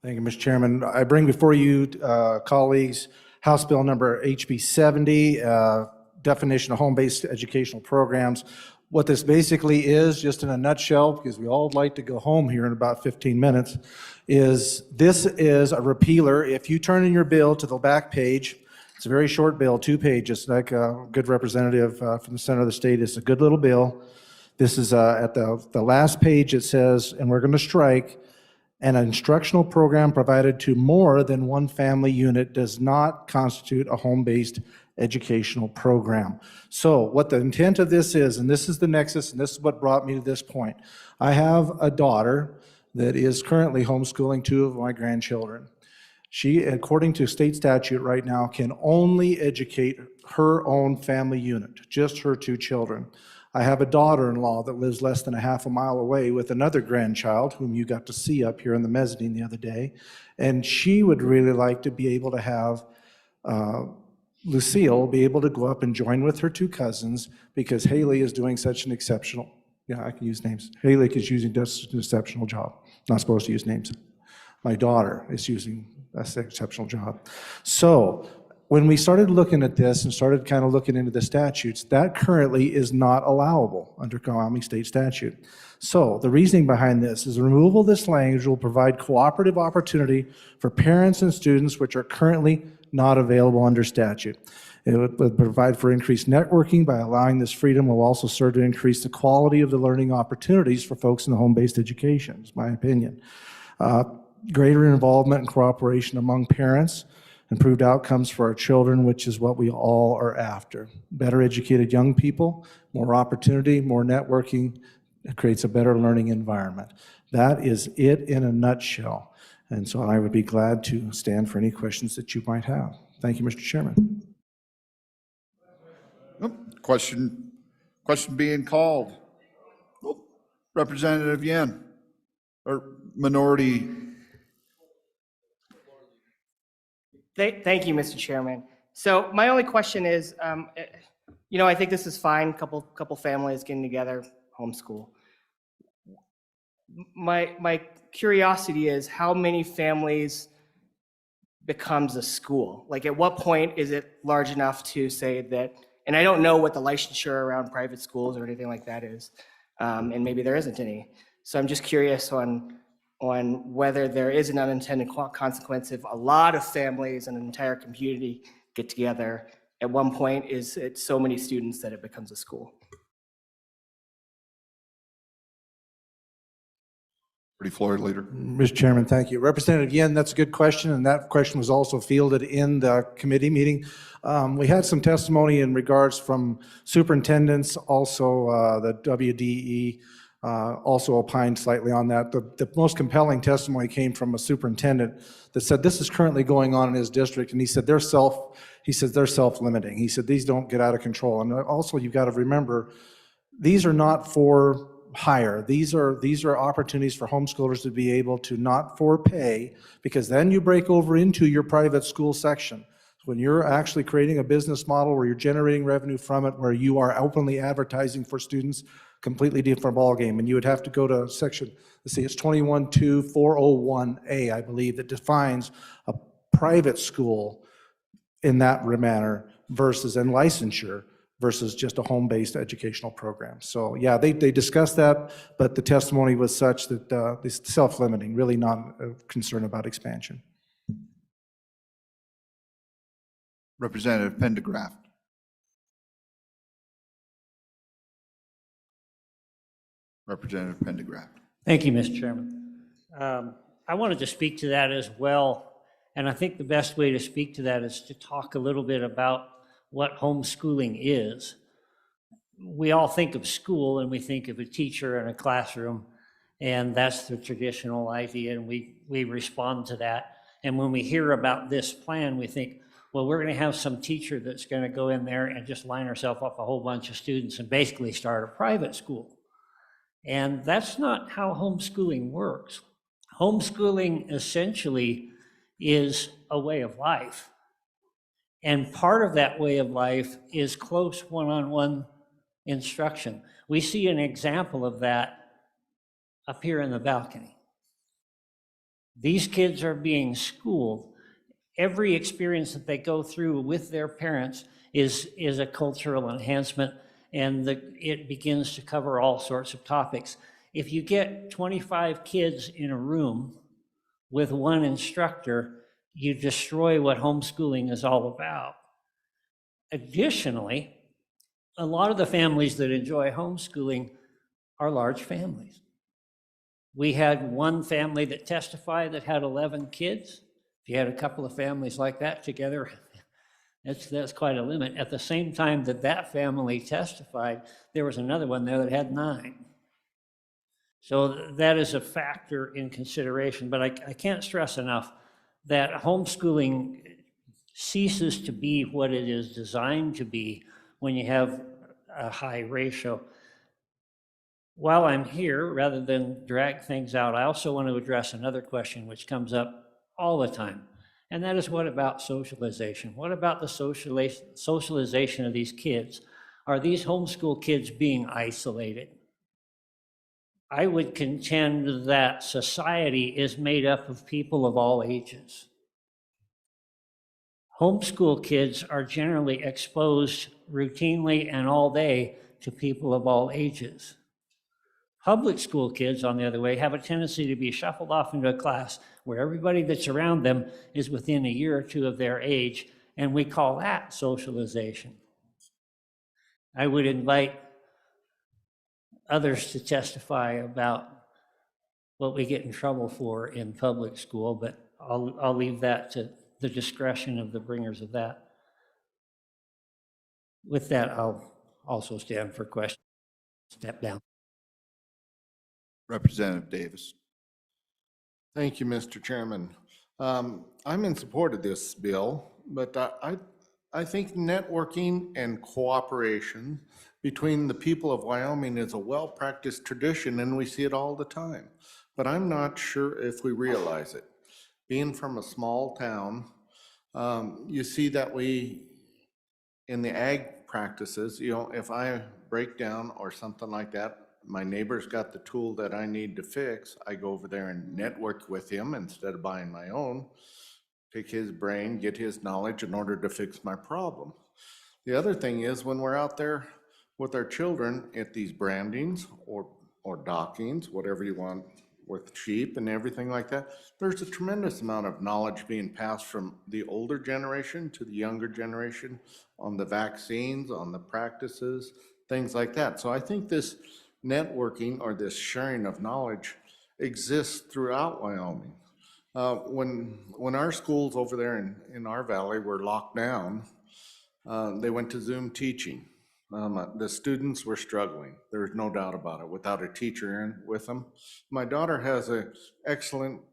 Thank you, Mr. Chairman. I bring before you, colleagues, House Bill number HB70, definition of home-based educational programs. What this basically is, just in a nutshell, because we all like to go home here in about 15 minutes, is this is a repealer. If you turn in your bill to the back page, it's a very short bill, 2 pages, like a good representative from the center of the state. It's a good little bill. This is at the last page, it says, and we're going to strike, an instructional program provided to more than one family unit does not constitute a home-based educational program. So what the intent of this is, and this is the nexus, and this is what brought me to this point. I have a daughter that is currently homeschooling 2 of my grandchildren. She, according to state statute right now, can only educate her own family unit, just her 2 children. I have a daughter-in-law that lives less than a half a mile away with another grandchild, whom you got to see up here in the mezzanine the other day, and she would really like to be able to have Lucille be able to go up and join with her 2 cousins because Haley is doing such an exceptional, yeah, I can use names. Haley is using does an exceptional job. Not supposed to use names. My daughter is using an exceptional job. So when we started looking at this and started kind of looking into the statutes, that currently is not allowable under Wyoming state statute. So the reasoning behind this is the removal of this language will provide cooperative opportunity for parents and students which are currently not available under statute. It would provide for increased networking. By allowing this freedom will also serve to increase the quality of the learning opportunities for folks in the home-based education, is my opinion. Greater involvement and cooperation among parents, improved outcomes for our children, which is what we all are after. Better educated young people, more opportunity, more networking, it creates a better learning environment. That is it in a nutshell. And so I would be glad to stand for any questions that you might have. Thank you, Mr. Chairman. Question being called. Representative Yen, or minority. Thank you, Mr. Chairman. So my only question is, I think this is fine, couple families getting together, homeschool. My curiosity is how many families becomes a school? Like at what point is it large enough to say that, and I don't know what the licensure around private schools or anything like that is, and maybe there isn't any. So I'm just curious on whether there is an unintended consequence if a lot of families and an entire community get together. At one point, is it so many students that it becomes a school? Floor leader. Mr. Chairman, thank you. Representative Yen, that's a good question, and that question was also fielded in the committee meeting. We had some testimony in regards from superintendents, also the WDE, also opined slightly on that. The most compelling testimony came from a superintendent that said this is currently going on in his district, and he said they're self-limiting. He said these don't get out of control. And also you've got to remember, these are not for hire. These are opportunities for homeschoolers to be able to not for pay, because then you break over into your private school section. When you're actually creating a business model where you're generating revenue from it, where you are openly advertising for students, completely different ballgame. And you would have to go to section, let's see, it's 212401A, I believe, that defines a private school in that manner versus in licensure versus just a home-based educational program. So yeah, they discussed that, but the testimony was such that it's self-limiting, really not a concern about expansion. Representative Pendergraft. Representative Pendergraft. Thank you, Mr. Chairman. I wanted to speak to that as well, and I think the best way to speak to that is to talk a little bit about what homeschooling is. We all think of school and we think of a teacher in a classroom, and that's the traditional idea, and we respond to that. And when we hear about this plan, we think, well, we're going to have some teacher that's going to go in there and just line herself up a whole bunch of students and basically start a private school. And that's not how homeschooling works. Homeschooling essentially is a way of life. And part of that way of life is close one-on-one instruction. We see an example of that up here in the balcony. These kids are being schooled. Every experience that they go through with their parents is a cultural enhancement, and it begins to cover all sorts of topics. If you get 25 kids in a room with one instructor, you destroy what homeschooling is all about. Additionally, a lot of the families that enjoy homeschooling are large families. We had one family that testified that had 11 kids. If you had a couple of families like that together, that's quite a limit. At the same time that that family testified, there was another one there that had 9. So that is a factor in consideration, but I can't stress enough that homeschooling ceases to be what it is designed to be when you have a high ratio. While I'm here, rather than drag things out, I also want to address another question which comes up all the time, and that is, what about socialization? What about the socialization of these kids? Are these homeschool kids being isolated? I would contend that society is made up of people of all ages. Homeschool kids are generally exposed routinely and all day to people of all ages. Public school kids, on the other way, have a tendency to be shuffled off into a class where everybody that's around them is within a year or two of their age, and we call that socialization. I would invite others to testify about what we get in trouble for in public school, but I'll leave that to the discretion of the bringers of that. With that, I'll also stand for questions. Step down. Representative Davis. Thank you, Mr. Chairman. I'm in support of this bill, but I think networking and cooperation between the people of Wyoming is a well-practiced tradition, and we see it all the time. But I'm not sure if we realize it. Being from a small town, you see that in the ag practices, if I break down or something like that, my neighbor's got the tool that I need to fix, I go over there and network with him instead of buying my own, pick his brain, get his knowledge in order to fix my problem. The other thing is, when we're out there with our children at these brandings or dockings, whatever you want, with sheep and everything like that, there's a tremendous amount of knowledge being passed from the older generation to the younger generation on the vaccines, on the practices, things like that. So I think this networking or this sharing of knowledge exists throughout Wyoming. When our schools over there in our valley were locked down, they went to Zoom teaching. The students were struggling. There's no doubt about it, without a teacher in with them. My daughter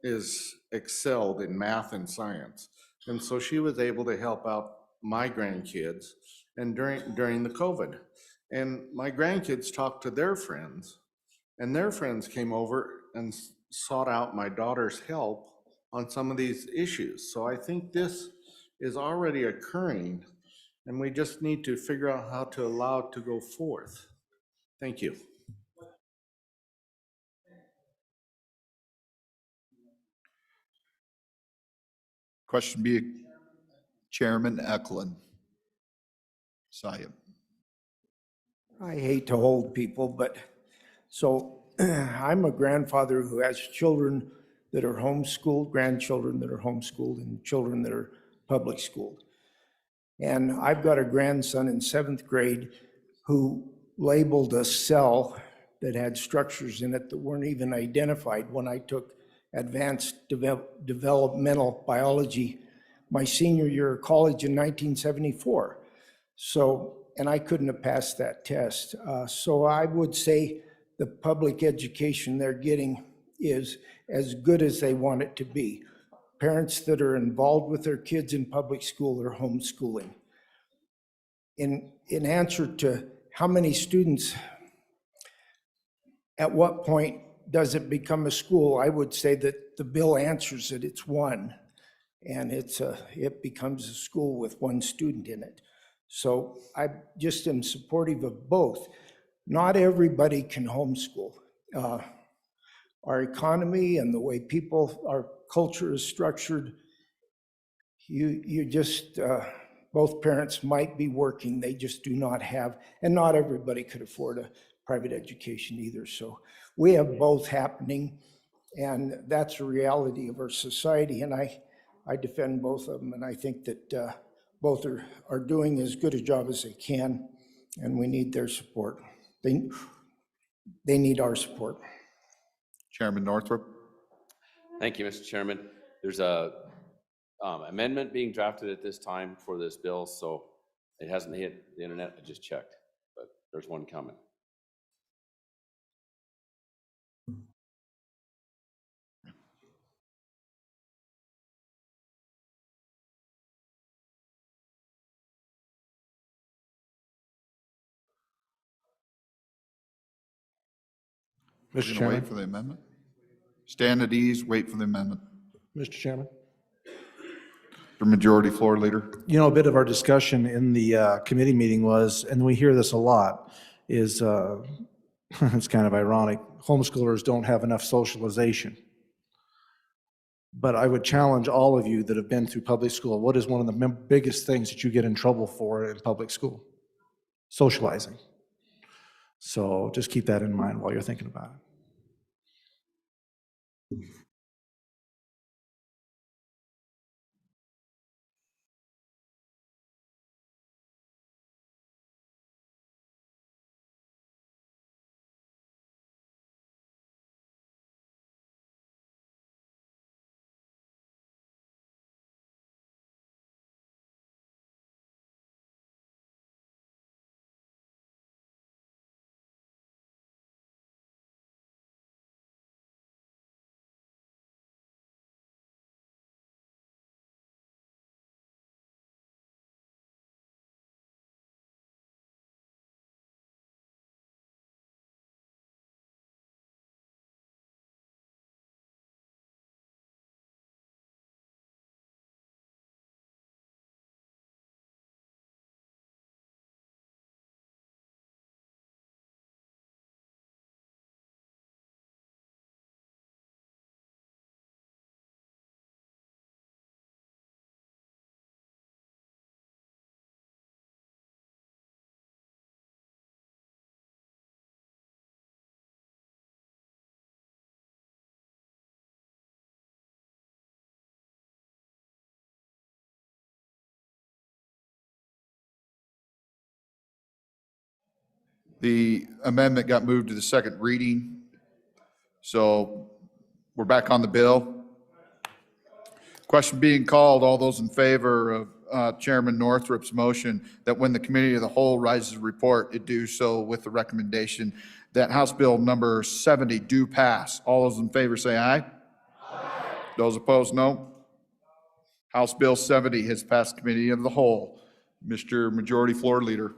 is excelled in math and science. And so she was able to help out my grandkids and during the COVID. And my grandkids talked to their friends, and their friends came over and sought out my daughter's help on some of these issues. So I think this is already occurring, and we just need to figure out how to allow it to go forth. Thank you. Question B, Chairman Eklund. Sayem. I hate to hold people, but so I'm a grandfather who has children that are homeschooled, grandchildren that are homeschooled, and children that are public schooled. And I've got a grandson in 7th grade who labeled a cell that had structures in it that weren't even identified when I took advanced developmental biology my senior year of college in 1974. So, and I couldn't have passed that test. So I would say the public education they're getting is as good as they want it to be. Parents that are involved with their kids in public school are homeschooling. In answer to how many students, at what point does it become a school, I would say that the bill answers it. It's 1, and it becomes a school with 1 student in it. So I just am supportive of both. Not everybody can homeschool. Our economy and the way people, our culture is structured, you just, both parents might be working, they just do not have, and not everybody could afford a private education either. So we have both happening, and that's a reality of our society, and I defend both of them, and I think that both are doing as good a job as they can, and we need their support. They need our support. Chairman Northrup. Thank you, Mr. Chairman. There's a amendment being drafted at this time for this bill, so it hasn't hit the internet. I just checked, but there's one coming. We're Mr. gonna wait Chairman, for the amendment. Stand at ease, wait for the amendment. Mr. Chairman. The majority floor leader. You know, a bit of our discussion in the committee meeting was, and we hear this a lot, is, it's kind of ironic, homeschoolers don't have enough socialization. But I would challenge all of you that have been through public school, what is one of the biggest things that you get in trouble for in public school? Socializing. So just keep that in mind while you're thinking about it. The amendment got moved to the second reading. So we're back on the bill. Question being called, all those in favor of Chairman Northrup's motion that when the committee of the whole rises a report, it do so with the recommendation that House Bill number 70 do pass. All those in favor say aye. Aye. Those opposed, no. House Bill 70 has passed committee of the whole. Mr. Majority Floor Leader.